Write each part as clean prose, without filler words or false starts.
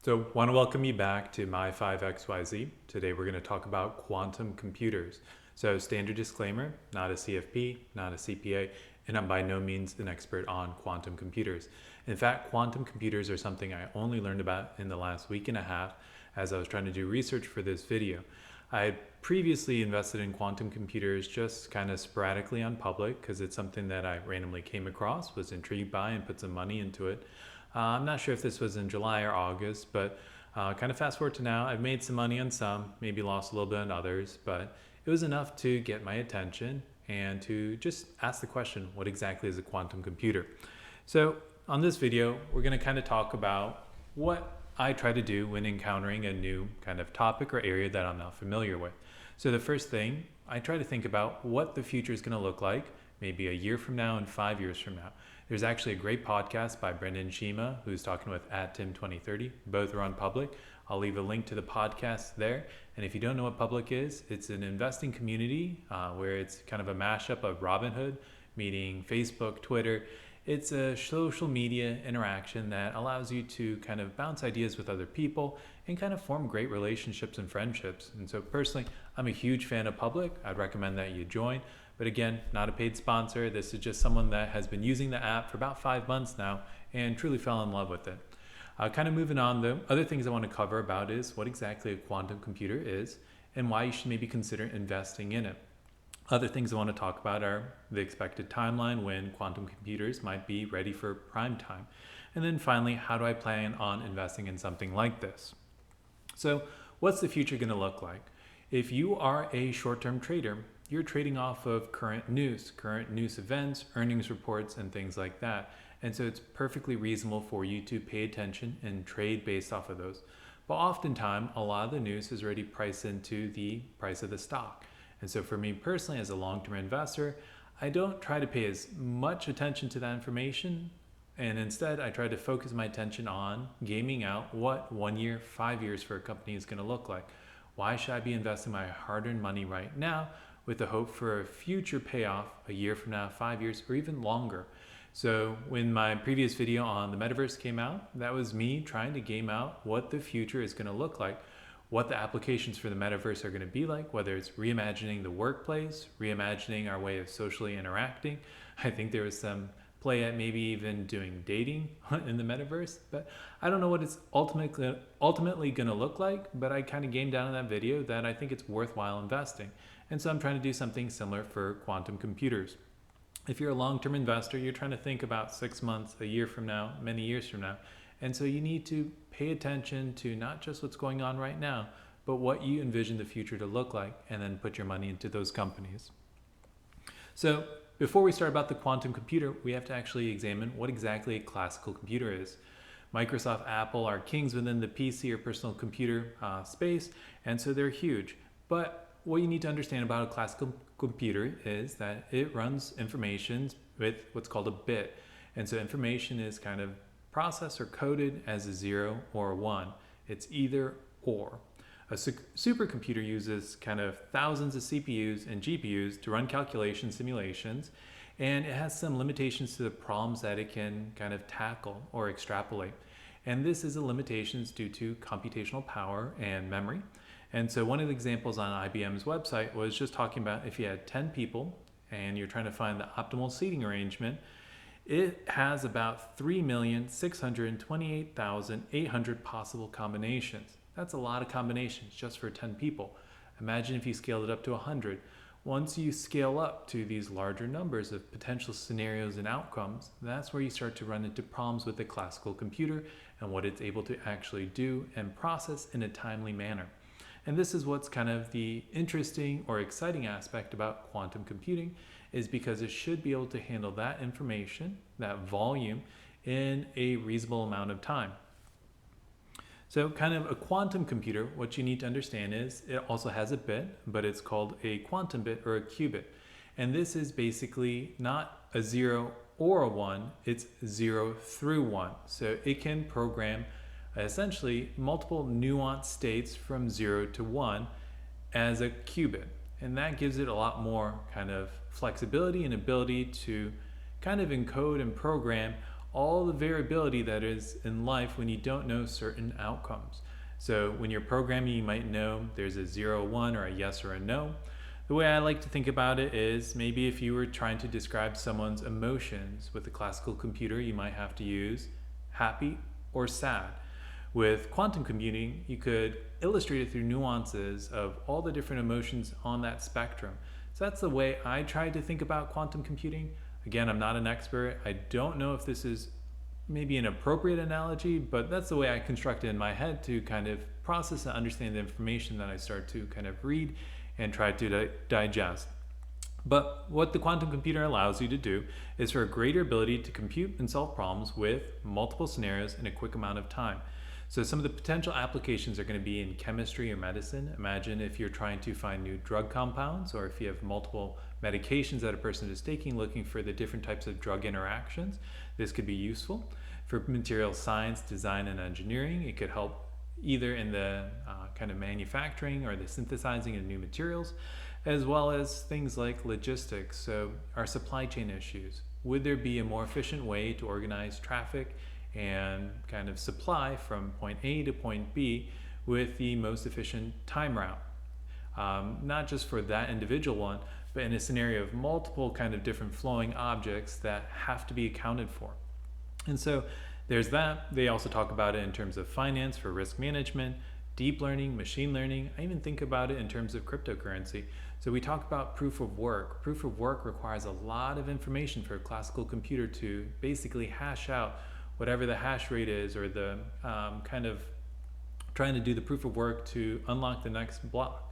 So, want to welcome you back to My 5XYZ. Today we're going to talk about quantum computers. So, standard disclaimer, not a CFP, not a CPA, and I'm by no means an expert on quantum computers. In fact, quantum computers are something I only learned about in the last week and a half as I was trying to do research for this video. I had previously invested in quantum computers just kind of sporadically on public because it's something that I randomly came across, was intrigued by, and put some money into it. I'm not sure if this was in July or August, but kind of fast forward to now, I've made some money on some, maybe lost a little bit on others, but it was enough to get my attention and to just ask the question, what exactly is a quantum computer? So on this video, we're going to kind of talk about what I try to do when encountering a new kind of topic or area that I'm not familiar with. So the first thing, I try to think about what the future is going to look like maybe a year from now and 5 years from now. There's actually a great podcast by Brendan Shima, who's talking with @Tim2030. Both are on Public. I'll leave a link to the podcast there. And if you don't know what Public is, it's an investing community where it's kind of a mashup of Robinhood, meaning Facebook, Twitter. It's a social media interaction that allows you to kind of bounce ideas with other people and kind of form great relationships and friendships. And so personally, I'm a huge fan of Public. I'd recommend that you join. But again, not a paid sponsor. This is just someone that has been using the app for about 5 months now and truly fell in love with it. Kind of moving on though, other things I want to cover about is what exactly a quantum computer is and why you should maybe consider investing in it. Other things I want to talk about are the expected timeline when quantum computers might be ready for prime time. And then finally, how do I plan on investing in something like this? So what's the future going to look like? If you are a short-term trader, you're trading off of current news events, earnings reports, and things like that. And so it's perfectly reasonable for you to pay attention and trade based off of those. But oftentimes, a lot of the news is already priced into the price of the stock. And so for me personally, as a long-term investor, I don't try to pay as much attention to that information. And instead, I try to focus my attention on gaming out what 1 year, 5 years for a company is going to look like. Why should I be investing my hard-earned money right now with the hope for a future payoff a year from now, 5 years, or even longer? So when my previous video on the metaverse came out, that was me trying to game out what the future is going to look like, what the applications for the metaverse are going to be like, whether it's reimagining the workplace, reimagining our way of socially interacting. I think there was some play at maybe even doing dating in the metaverse, but I don't know what it's ultimately going to look like, but I kind of gamed down in that video that I think it's worthwhile investing. And so I'm trying to do something similar for quantum computers. If you're a long-term investor, you're trying to think about 6 months, a year from now, many years from now. And so you need to pay attention to not just what's going on right now, but what you envision the future to look like, and then put your money into those companies. So before we start about the quantum computer, we have to actually examine what exactly a classical computer is. Microsoft, Apple are kings within the PC or personal computer space, and so they're huge. But what you need to understand about a classical computer is that it runs information with what's called a bit. And so information is kind of processed or coded as a 0 or a 1. It's either or. A supercomputer uses kind of thousands of CPUs and GPUs to run calculation simulations, and it has some limitations to the problems that it can kind of tackle or extrapolate. And this is a limitations due to computational power and memory. And so one of the examples on IBM's website was just talking about if you had 10 people and you're trying to find the optimal seating arrangement, it has about 3,628,800 possible combinations. That's a lot of combinations just for 10 people. Imagine if you scaled it up to 100. Once you scale up to these larger numbers of potential scenarios and outcomes, that's where you start to run into problems with the classical computer and what it's able to actually do and process in a timely manner. And this is what's kind of the interesting or exciting aspect about quantum computing, is because it should be able to handle that information, that volume, in a reasonable amount of time. So kind of a quantum computer, what you need to understand is it also has a bit, but it's called a quantum bit or a qubit. And this is basically not a 0 or a 1, it's 0 through 1. So it can program essentially multiple nuanced states from 0 to 1 as a qubit. And that gives it a lot more kind of flexibility and ability to kind of encode and program all the variability that is in life when you don't know certain outcomes. So when you're programming, you might know there's a 0, 1, or a yes or a no. The way I like to think about it is maybe if you were trying to describe someone's emotions with a classical computer, you might have to use happy or sad. With quantum computing, you could illustrate it through nuances of all the different emotions on that spectrum. So that's the way I try to think about quantum computing. Again, I'm not an expert. I don't know if this is maybe an appropriate analogy, but that's the way I construct it in my head to kind of process and understand the information that I start to kind of read and try to digest. But what the quantum computer allows you to do is for a greater ability to compute and solve problems with multiple scenarios in a quick amount of time. So some of the potential applications are going to be in chemistry or medicine. Imagine if you're trying to find new drug compounds, or if you have multiple medications that a person is taking, looking for the different types of drug interactions. This could be useful. For material science, design, and engineering, it could help either in the kind of manufacturing or the synthesizing of new materials, as well as things like logistics. So our supply chain issues. Would there be a more efficient way to organize traffic and kind of supply from point A to point B with the most efficient time route? Not just for that individual one, but in a scenario of multiple kind of different flowing objects that have to be accounted for. And so there's that. They also talk about it in terms of finance for risk management, deep learning, machine learning. I even think about it in terms of cryptocurrency. So we talk about proof of work. Proof of work requires a lot of information for a classical computer to basically hash out whatever the hash rate is, or the kind of trying to do the proof of work to unlock the next block.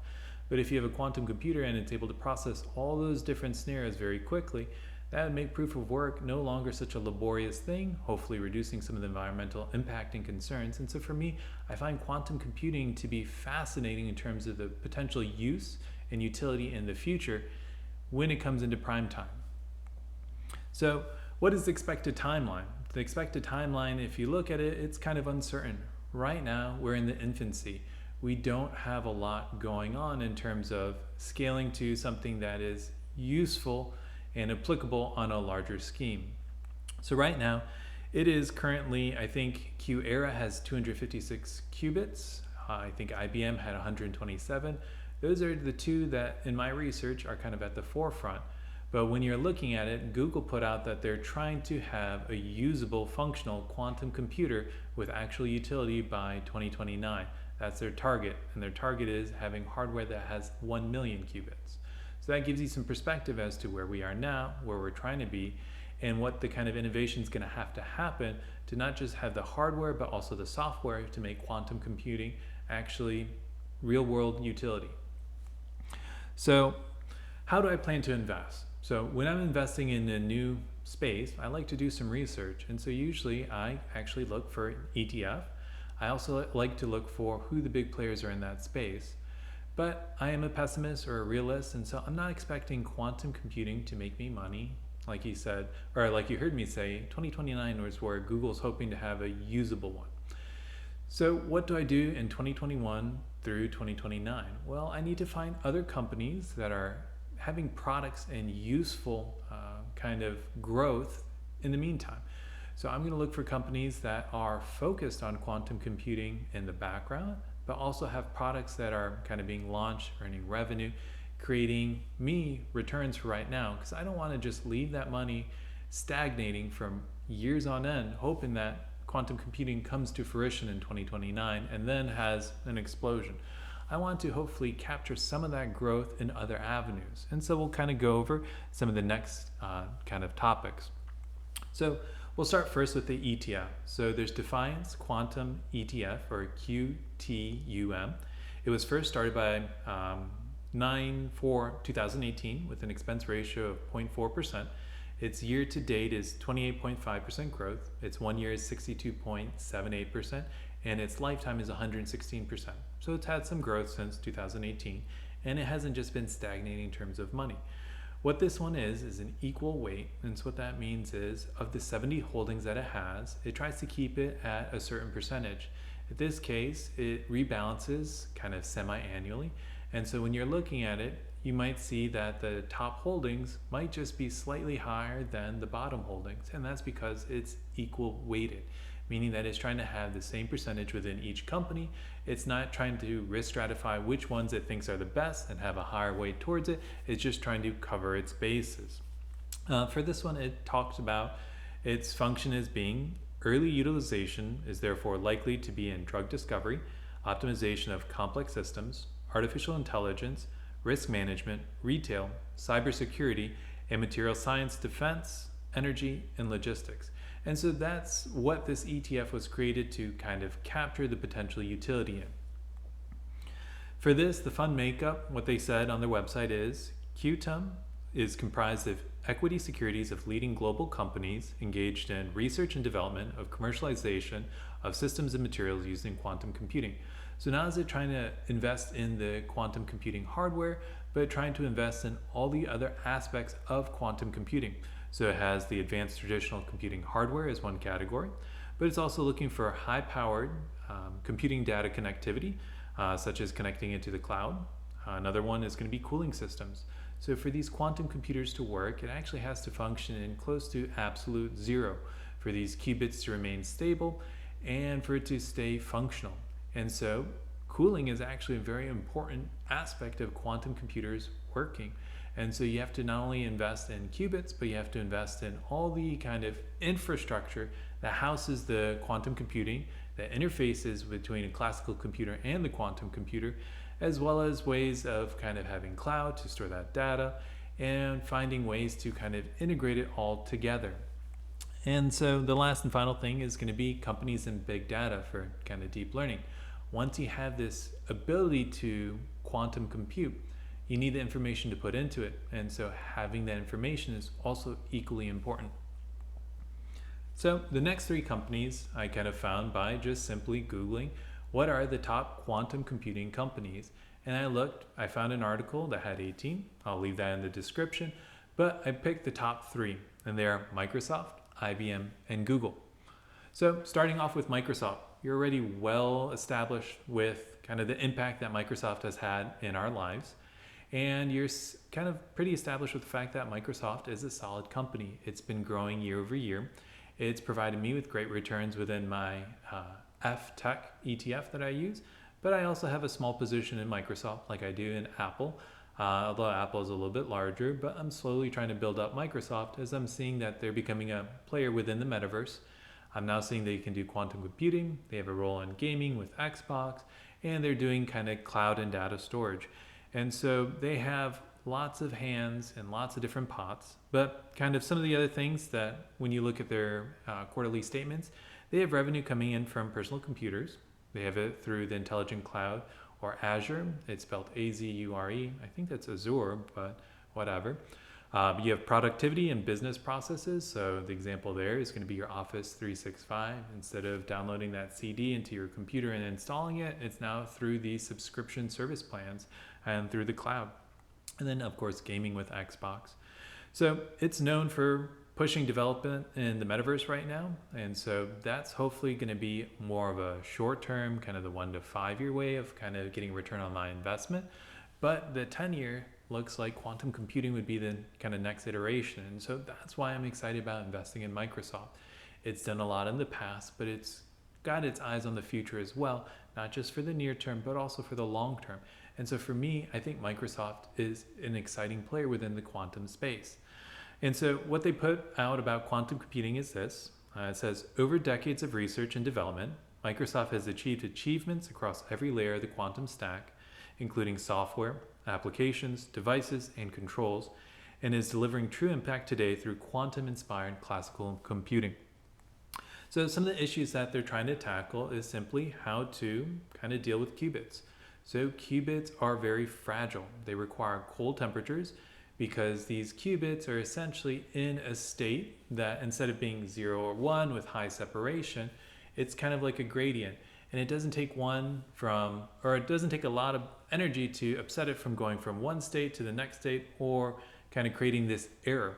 But if you have a quantum computer and it's able to process all those different scenarios very quickly, that would make proof of work no longer such a laborious thing, hopefully reducing some of the environmental impact and concerns. And so for me, I find quantum computing to be fascinating in terms of the potential use and utility in the future when it comes into prime time. So what is the expected timeline? The expected timeline, if you look at it, it's kind of uncertain. Right now, we're in the infancy. We don't have a lot going on in terms of scaling to something that is useful and applicable on a larger scheme. So right now, it is currently, I think QuEra has 256 qubits. I think IBM had 127. Those are the two that in my research are kind of at the forefront. But when you're looking at it, Google put out that they're trying to have a usable, functional quantum computer with actual utility by 2029. That's their target, and their target is having hardware that has 1 million qubits. So that gives you some perspective as to where we are now, where we're trying to be, and what the kind of innovation is going to happen to not just have the hardware, but also the software to make quantum computing actually real-world utility. So how do I plan to invest? So when I'm investing in a new space, I like to do some research. And so usually I actually look for ETF. I also like to look for who the big players are in that space. But I am a pessimist or a realist, and so I'm not expecting quantum computing to make me money. Like you said, or like you heard me say, 2029 was where Google's hoping to have a usable one. So what do I do in 2021 through 2029? Well, I need to find other companies that are having products and useful kind of growth in the meantime. So I'm going to look for companies that are focused on quantum computing in the background, but also have products that are kind of being launched, earning revenue, creating me returns for right now, because I don't want to just leave that money stagnating from years on end, hoping that quantum computing comes to fruition in 2029 and then has an explosion. I want to hopefully capture some of that growth in other avenues. And so we'll kind of go over some of the next kind of topics. So we'll start first with the ETF. So there's Defiance Quantum Etf, or QTUM. It was first started by 9/4/2018 with an expense ratio of 0.4%. Its year to date is 28.5% growth. Its 1 year is 62.78%, and its lifetime is 116%. So it's had some growth since 2018, and it hasn't just been stagnating in terms of money. What this one is an equal weight, and so what that means is of the 70 holdings that it has, it tries to keep it at a certain percentage. In this case, it rebalances kind of semi-annually, and so when you're looking at it, you might see that the top holdings might just be slightly higher than the bottom holdings, and that's because it's equal weighted, meaning that it's trying to have the same percentage within each company. It's not trying to risk stratify which ones it thinks are the best and have a higher weight towards it. It's just trying to cover its bases. For this one, it talks about its function as being early utilization is therefore likely to be in drug discovery, optimization of complex systems, artificial intelligence, risk management, retail, cybersecurity, and material science, defense, energy, and logistics. And so that's what this ETF was created to kind of capture the potential utility in. For this, the fund makeup, what they said on their website is QTUM is comprised of equity securities of leading global companies engaged in research and development of commercialization of systems and materials used in quantum computing. So now is it trying to invest in the quantum computing hardware, but trying to invest in all the other aspects of quantum computing. So it has the advanced traditional computing hardware as one category, but it's also looking for high-powered computing data connectivity, such as connecting it to the cloud. Another one is going to be cooling systems. So for these quantum computers to work, it actually has to function in close to absolute zero for these qubits to remain stable and for it to stay functional. And so cooling is actually a very important aspect of quantum computers working. And so you have to not only invest in qubits, but you have to invest in all the kind of infrastructure that houses the quantum computing, that interfaces between a classical computer and the quantum computer, as well as ways of kind of having cloud to store that data and finding ways to kind of integrate it all together. And so the last and final thing is going to be companies and big data for kind of deep learning. Once you have this ability to quantum compute, you need the information to put into it. And so having that information is also equally important. So the next three companies I kind of found by just simply Googling what are the top quantum computing companies. And I found an article that had 18. I'll leave that in the description. But I picked the top three, and they are Microsoft, IBM, and Google. So starting off with Microsoft, you're already well established with kind of the impact that Microsoft has had in our lives. And you're kind of pretty established with the fact that Microsoft is a solid company. It's been growing year over year. It's provided me with great returns within my F-Tech ETF that I use, but I also have a small position in Microsoft like I do in Apple, although Apple is a little bit larger, but I'm slowly trying to build up Microsoft as I'm seeing that they're becoming a player within the metaverse. I'm now seeing they can do quantum computing, they have a role in gaming with Xbox, and they're doing kind of cloud and data storage. And so they have lots of hands and lots of different pots, but kind of some of the other things that when you look at their quarterly statements, they have revenue coming in from personal computers. They have it through the intelligent cloud or Azure. It's spelled A-Z-U-R-E. I think that's Azure, but whatever. You have productivity and business processes. So the example there is going to be your Office 365. Instead of downloading that CD into your computer and installing it, it's now through the subscription service plans and through the cloud. And then, of course, gaming with Xbox. So it's known for pushing development in the metaverse right now. And so that's hopefully going to be more of a short-term, kind of the 1 to 5 year way of kind of getting return on my investment. But the 10-year looks like quantum computing would be the kind of next iteration. And so that's why I'm excited about investing in Microsoft. It's done a lot in the past, but it's got its eyes on the future as well, not just for the near term, but also for the long term. And so for me, I think Microsoft is an exciting player within the quantum space. And so what they put out about quantum computing is this. It says, over decades of research and development, Microsoft has achieved achievements across every layer of the quantum stack, including software, applications, devices, and controls, and is delivering true impact today through quantum-inspired classical computing. So some of the issues that they're trying to tackle is simply how to kind of deal with qubits. So qubits are very fragile. They require cold temperatures because these qubits are essentially in a state that instead of being 0 or 1 with high separation, it's kind of like a gradient. And it doesn't take it doesn't take a lot of energy to upset it from going from one state to the next state or kind of creating this error.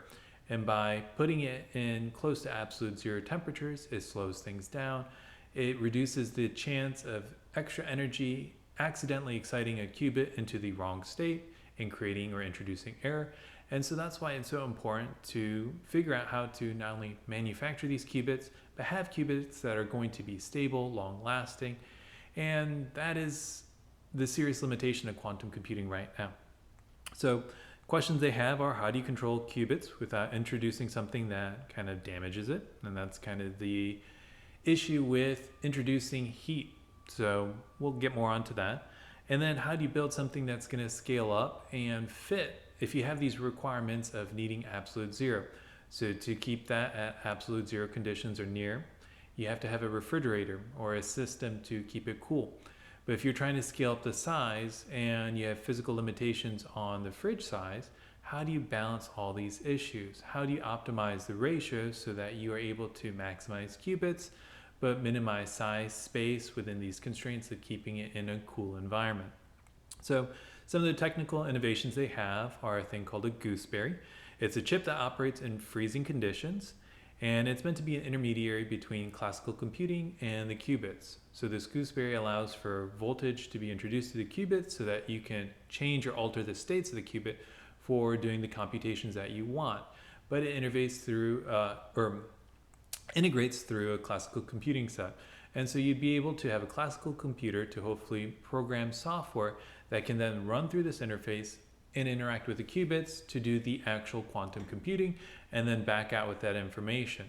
And by putting it in close to absolute zero temperatures, it slows things down. It reduces the chance of extra energy accidentally exciting a qubit into the wrong state, in creating or introducing error. And so that's why it's so important to figure out how to not only manufacture these qubits, but have qubits that are going to be stable, long lasting. And that is the serious limitation of quantum computing right now. So questions they have are, how do you control qubits without introducing something that kind of damages it? And that's kind of the issue with introducing heat. So we'll get more onto that. And then how do you build something that's going to scale up and fit if you have these requirements of needing absolute zero? So to keep that at absolute zero conditions or near, you have to have a refrigerator or a system to keep it cool. But if you're trying to scale up the size and you have physical limitations on the fridge size, how do you balance all these issues? How do you optimize the ratios so that you are able to maximize qubits, but minimize size, space within these constraints of keeping it in a cool environment? So some of the technical innovations they have are a thing called a gooseberry. It's a chip that operates in freezing conditions, and it's meant to be an intermediary between classical computing and the qubits. So this gooseberry allows for voltage to be introduced to the qubit so that you can change or alter the states of the qubit for doing the computations that you want. But it integrates through a classical computing set. And so you'd be able to have a classical computer to hopefully program software that can then run through this interface and interact with the qubits to do the actual quantum computing and then back out with that information.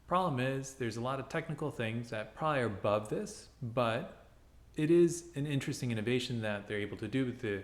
Problem is, there's a lot of technical things that probably are above this, but it is an interesting innovation that they're able to do with the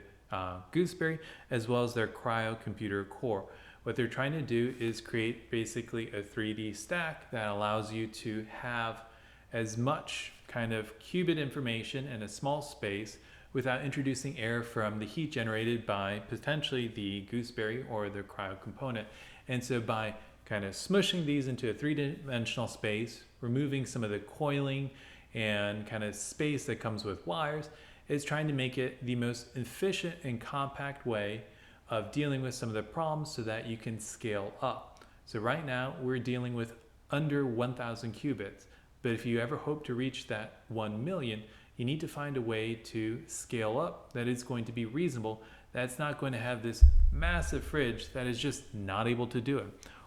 gooseberry as well as their cryo computer core. What they're trying to do is create basically a 3D stack that allows you to have as much kind of qubit information in a small space without introducing error from the heat generated by potentially the gooseberry or the cryo component. And so by kind of smushing these into a three-dimensional space, removing some of the coiling and kind of space that comes with wires, it's trying to make it the most efficient and compact way of dealing with some of the problems so that you can scale up. So right now we're dealing with under 1,000 qubits, but if you ever hope to reach that 1 million, you need to find a way to scale up that is going to be reasonable, that's not going to have this massive fridge that is just not able to do it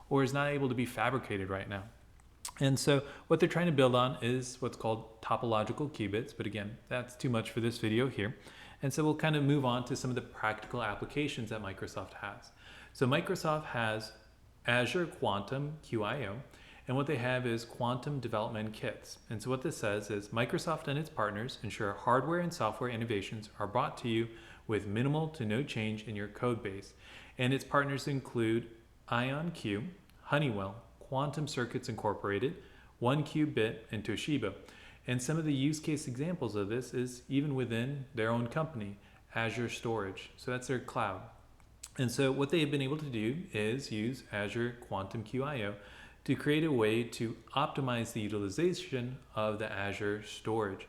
or is not able to be fabricated right now. And so what they're trying to build on is what's called topological qubits, but again, that's too much for this video here. And so we'll kind of move on to some of the practical applications that Microsoft has. So Microsoft has Azure Quantum Qio, and what they have is quantum development kits. And so what this says is Microsoft and its partners ensure hardware and software innovations are brought to you with minimal to no change in your code base. And its partners include IonQ, Honeywell, Quantum Circuits Incorporated, 1QBit, and Toshiba. And some of the use case examples of this is even within their own company, Azure Storage. So that's their cloud. And so what they have been able to do is use Azure Quantum Qio to create a way to optimize the utilization of the Azure storage.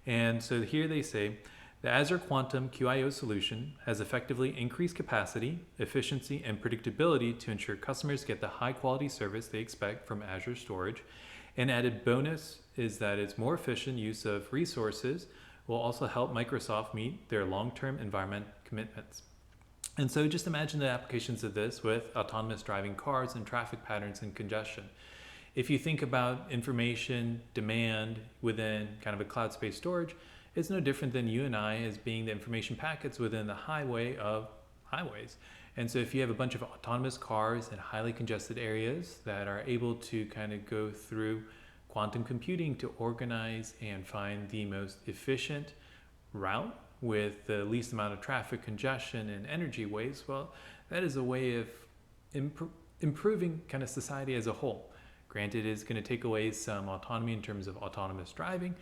And so here they say, the Azure Quantum Qio solution has effectively increased capacity, efficiency, and predictability to ensure customers get the high quality service they expect from Azure storage. An added bonus is that its more efficient use of resources will also help Microsoft meet their long-term environment commitments. And so just imagine the applications of this with autonomous driving cars and traffic patterns and congestion. If you think about information demand within kind of a cloud space storage, it's no different than you and I as being the information packets within the highway of highways. And so if you have a bunch of autonomous cars in highly congested areas that are able to kind of go through quantum computing to organize and find the most efficient route with the least amount of traffic congestion and energy waste, well, that is a way of improving kind of society as a whole. Granted, it's going to take away some autonomy in terms of autonomous driving,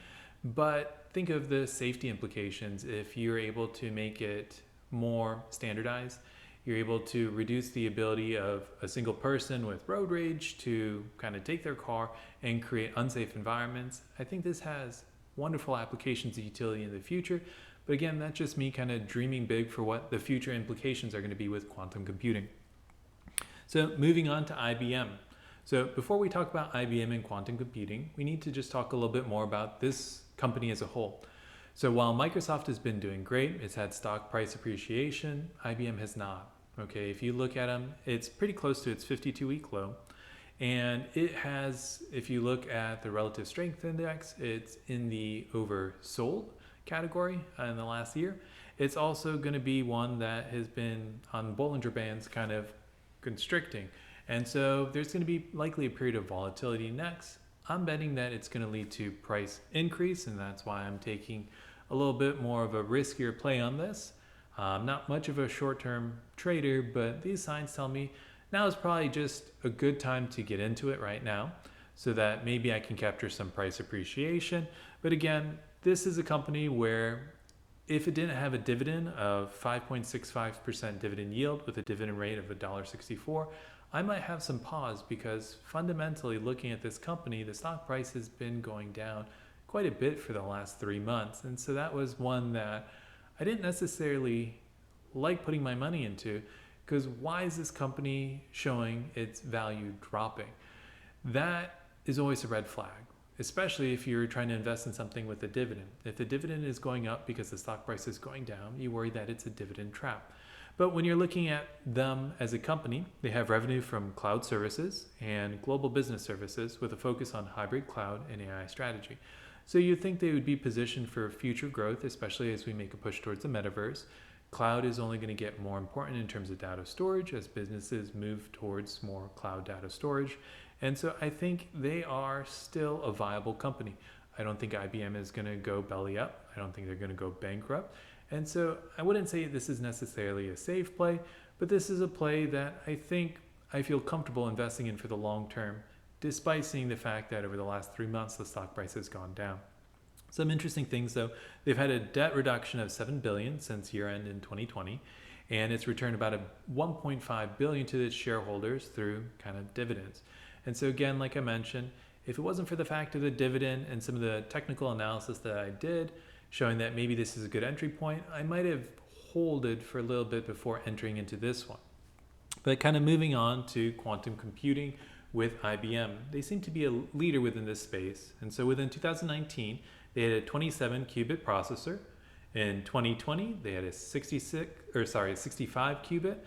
but think of the safety implications. If you're able to make it more standardized, you're able to reduce the ability of a single person with road rage to kind of take their car and create unsafe environments. I think this has wonderful applications of utility in the future. But again, that's just me kind of dreaming big for what the future implications are going to be with quantum computing. So moving on to IBM. So before we talk about IBM and quantum computing, we need to just talk a little bit more about this company as a whole. So while Microsoft has been doing great, it's had stock price appreciation, IBM has not. Okay, if you look at them, it's pretty close to its 52-week low. And it has, if you look at the relative strength index, it's in the oversold category in the last year. It's also going to be one that has been on Bollinger Bands kind of constricting. And so there's going to be likely a period of volatility next. I'm betting that it's going to lead to price increase, and that's why I'm taking a little bit more of a riskier play on this. Not much of a short-term trader, but these signs tell me now is probably just a good time to get into it right now so that maybe I can capture some price appreciation. But again, this is a company where if it didn't have a dividend of 5.65% dividend yield with a dividend rate of $1.64, I might have some pause because fundamentally looking at this company, the stock price has been going down quite a bit for the last 3 months. And so that was one that I didn't necessarily like putting my money into, because why is this company showing its value dropping? That is always a red flag, especially if you're trying to invest in something with a dividend. If the dividend is going up because the stock price is going down, you worry that it's a dividend trap. But when you're looking at them as a company, they have revenue from cloud services and global business services with a focus on hybrid cloud and AI strategy. So you'd think they would be positioned for future growth, especially as we make a push towards the metaverse. Cloud is only going to get more important in terms of data storage as businesses move towards more cloud data storage. And so I think they are still a viable company. I don't think IBM is going to go belly up. I don't think they're going to go bankrupt. And so I wouldn't say this is necessarily a safe play, but this is a play that I think I feel comfortable investing in for the long term, despite seeing the fact that over the last 3 months, the stock price has gone down. Some interesting things though, they've had a debt reduction of $7 billion since year end in 2020, and it's returned about $1.5 billion to its shareholders through kind of dividends. And so again, like I mentioned, if it wasn't for the fact of the dividend and some of the technical analysis that I did, showing that maybe this is a good entry point, I might have holded for a little bit before entering into this one. But kind of moving on to quantum computing with IBM, they seem to be a leader within this space. And so within 2019, they had a 27 qubit processor. In 2020, they had a 65 qubit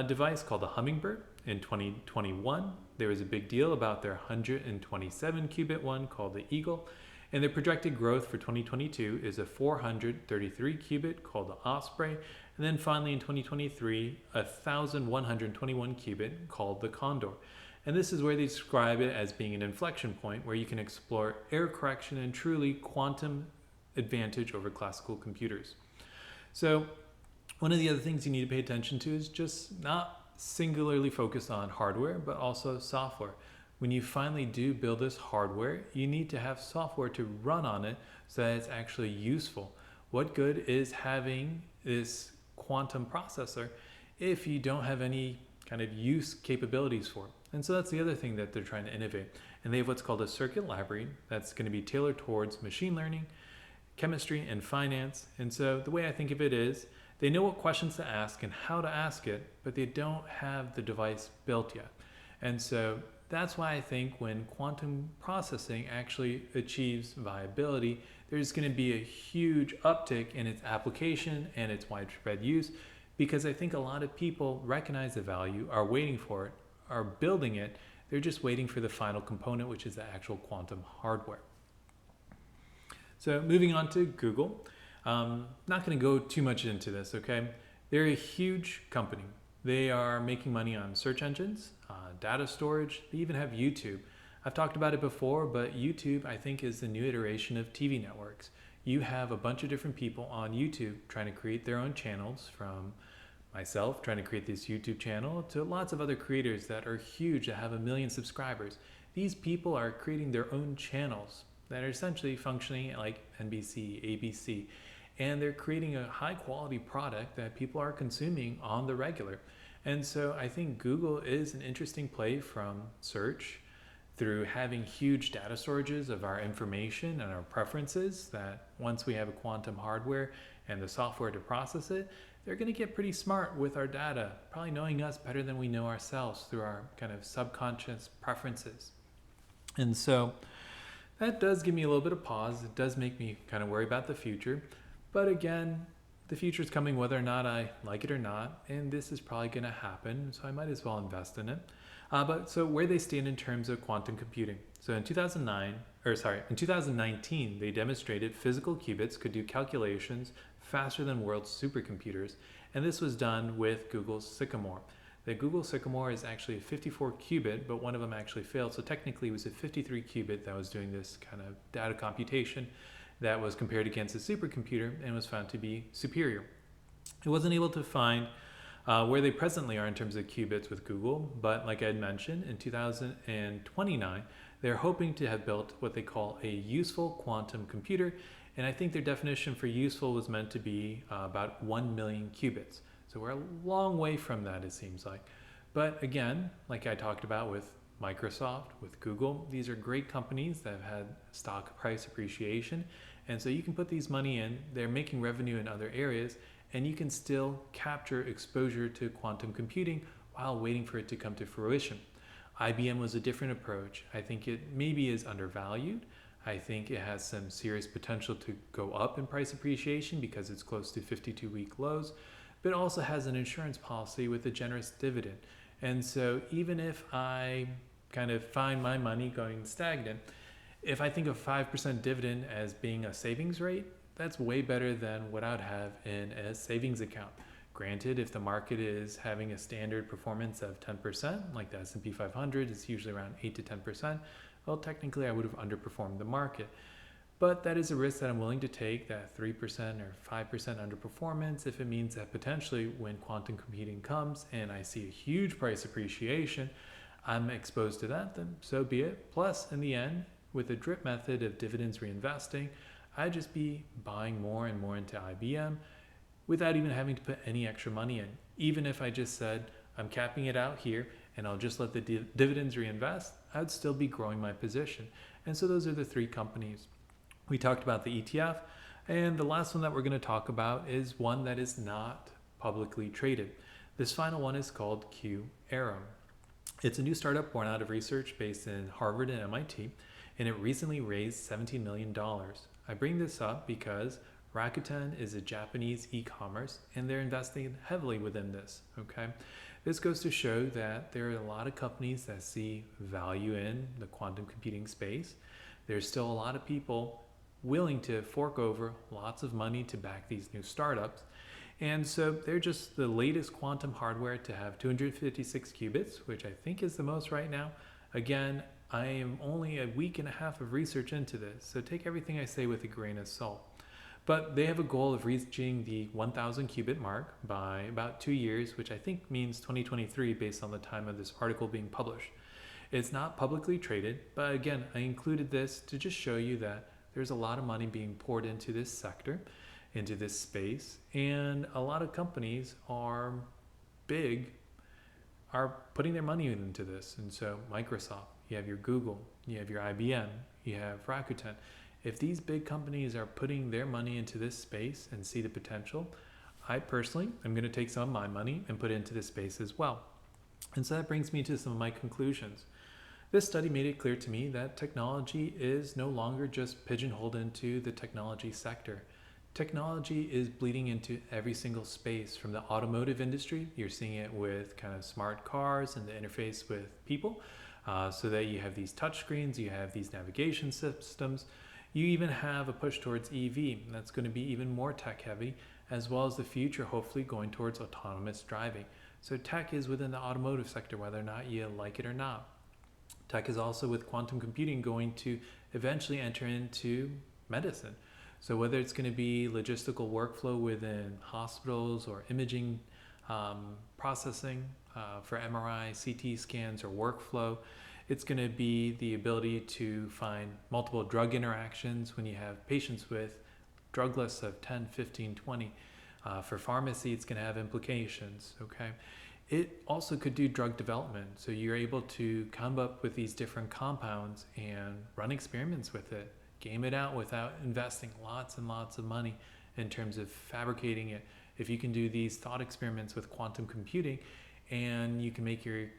device called the Hummingbird. In 2021, there was a big deal about their 127 qubit one called the Eagle. And their projected growth for 2022 is a 433 qubit called the Osprey. And then finally in 2023, a 1121 qubit called the Condor. And this is where they describe it as being an inflection point where you can explore error correction and truly quantum advantage over classical computers. So one of the other things you need to pay attention to is just not singularly focused on hardware, but also software. When you finally do build this hardware, you need to have software to run on it so that it's actually useful. What good is having this quantum processor if you don't have any kind of use capabilities for it? And so that's the other thing that they're trying to innovate. And they have what's called a circuit library that's going to be tailored towards machine learning, chemistry, and finance. And so the way I think of it is they know what questions to ask and how to ask it, but they don't have the device built yet. And so that's why I think when quantum processing actually achieves viability, there's going to be a huge uptick in its application and its widespread use, because I think a lot of people recognize the value, are waiting for it, are building it. They're just waiting for the final component, which is the actual quantum hardware. So moving on to Google. Not going to go too much into this, okay? They're a huge company. They are making money on search engines, data storage. They even have YouTube. I've talked about it before, but YouTube, I think, is the new iteration of TV networks. You have a bunch of different people on YouTube trying to create their own channels, from myself trying to create this YouTube channel to lots of other creators that are huge, that have 1 million subscribers. These people are creating their own channels that are essentially functioning like NBC, ABC, and they're creating a high quality product that people are consuming on the regular. And so I think Google is an interesting play from search through having huge data storages of our information and our preferences, that once we have a quantum hardware and the software to process it, they're going to get pretty smart with our data, probably knowing us better than we know ourselves through our kind of subconscious preferences. And so that does give me a little bit of pause. It does make me kind of worry about the future. But again, the future is coming whether or not I like it or not, and this is probably going to happen, so I might as well invest in it. So where they stand in terms of quantum computing. So in 2019, they demonstrated physical qubits could do calculations faster than world's supercomputers, and this was done with Google's Sycamore. The Google Sycamore is actually a 54 qubit, but one of them actually failed, so technically it was a 53 qubit that was doing this kind of data computation that was compared against a supercomputer and was found to be superior. It wasn't able to find where they presently are in terms of qubits with Google, but like I had mentioned, in 2029, they're hoping to have built what they call a useful quantum computer, and I think their definition for useful was meant to be about 1 million qubits. So we're a long way from that, it seems like. But again, like I talked about with Microsoft, with Google, these are great companies that have had stock price appreciation, and so you can put these money in, they're making revenue in other areas, and you can still capture exposure to quantum computing while waiting for it to come to fruition. IBM was a different approach. I think it maybe is undervalued. I think it has some serious potential to go up in price appreciation because it's close to 52-week lows, but it also has an insurance policy with a generous dividend. And so even if I kind of find my money going stagnant, if I think of 5% dividend as being a savings rate, that's way better than what I'd have in a savings account. Granted, if the market is having a standard performance of 10%, like the S&P 500 is usually around 8 to 10%, well, technically I would have underperformed the market. But that is a risk that I'm willing to take, that 3% or 5% underperformance, if it means that potentially when quantum computing comes and I see a huge price appreciation, I'm exposed to that, then so be it. Plus, in the end, with the drip method of dividends reinvesting, I'd just be buying more and more into IBM without even having to put any extra money in. Even if I just said, I'm capping it out here and I'll just let the dividends reinvest, I'd still be growing my position. And so those are the three companies. We talked about the ETF, and the last one that we're going to talk about is one that is not publicly traded. This final one is called QuEra. It's a new startup born out of research based in Harvard and MIT, and it recently raised $17 million. I bring this up because Rakuten is a Japanese e-commerce, and they're investing heavily within this, okay? This goes to show that there are a lot of companies that see value in the quantum computing space. There's still a lot of people willing to fork over lots of money to back these new startups. And so they're just the latest quantum hardware to have 256 qubits, which I think is the most right now. Again, I am only a week and a half of research into this, so take everything I say with a grain of salt. But they have a goal of reaching the 1,000 qubit mark by about 2 years, which I think means 2023 based on the time of this article being published. It's not publicly traded, but again, I included this to just show you that there's a lot of money being poured into this sector, into this space, and a lot of companies are putting their money into this. And so Microsoft, you have your Google, you have your IBM, you have Rakuten. If these big companies are putting their money into this space and see the potential, I personally am going to take some of my money and put it into this space as well. And so that brings me to some of my conclusions. This study made it clear to me that technology is no longer just pigeonholed into the technology sector. Technology is bleeding into every single space. From the automotive industry, you're seeing it with kind of smart cars and the interface with people, so that you have these touch screens, you have these navigation systems. You even have a push towards EV, and that's going to be even more tech heavy, as well as the future hopefully going towards autonomous driving. So tech is within the automotive sector, whether or not you like it or not. Tech is also with quantum computing going to eventually enter into medicine. So whether it's going to be logistical workflow within hospitals or imaging processing for MRI, CT scans, or workflow, it's going to be the ability to find multiple drug interactions when you have patients with drug lists of 10, 15, 20. For pharmacy, it's going to have implications, okay? It also could do drug development. So you're able to come up with these different compounds and run experiments with it, game it out without investing lots and lots of money in terms of fabricating it. If you can do these thought experiments with quantum computing, and you can make a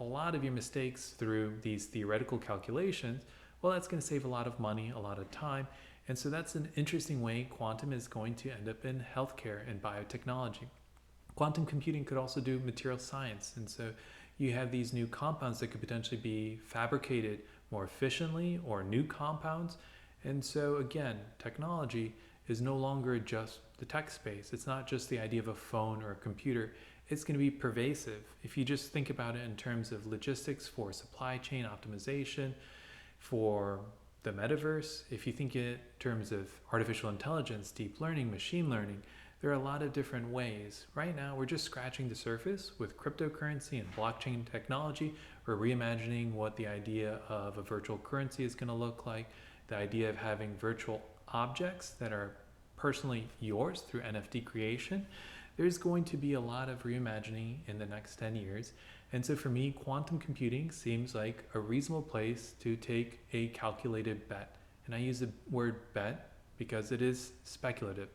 lot of your mistakes through these theoretical calculations, well, that's going to save a lot of money, a lot of time, And so that's an interesting way quantum is going to end up in healthcare and biotechnology. Quantum computing could also do material science. And so you have these new compounds that could potentially be fabricated more efficiently, or new compounds. And so again, technology is no longer just the tech space. It's not just the idea of a phone or a computer. It's going to be pervasive. If you just think about it in terms of logistics for supply chain optimization, for the metaverse, if you think in terms of artificial intelligence, deep learning, machine learning, there are a lot of different ways. Right now, we're just scratching the surface with cryptocurrency and blockchain technology. We're reimagining what the idea of a virtual currency is going to look like, the idea of having virtual objects that are personally yours through NFT creation. There's going to be a lot of reimagining in the next 10 years. And so for me, quantum computing seems like a reasonable place to take a calculated bet. And I use the word bet because it is speculative.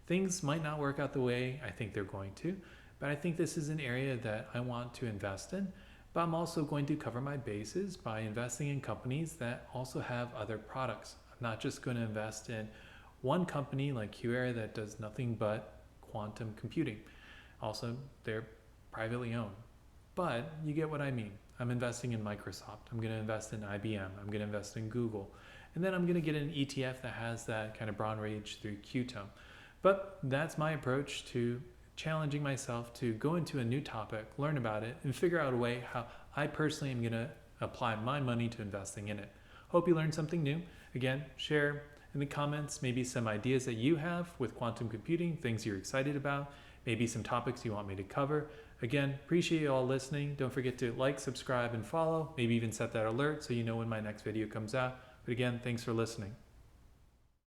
Things might not work out the way I think they're going to, but I think this is an area that I want to invest in. But I'm also going to cover my bases by investing in companies that also have other products. I'm not just going to invest in one company like QuEra that does nothing but quantum computing. Also, they're privately owned. But you get what I mean. I'm investing in Microsoft. I'm going to invest in IBM. I'm going to invest in Google. And then I'm going to get an ETF that has that kind of broad range through QTUM. But that's my approach to challenging myself to go into a new topic, learn about it, and figure out a way how I personally am going to apply my money to investing in it. Hope you learned something new. Again, share in the comments maybe some ideas that you have with quantum computing, things you're excited about, maybe some topics you want me to cover. Again, appreciate you all listening. Don't forget to like, subscribe, and follow. Maybe even set that alert so you know when my next video comes out. But again, thanks for listening.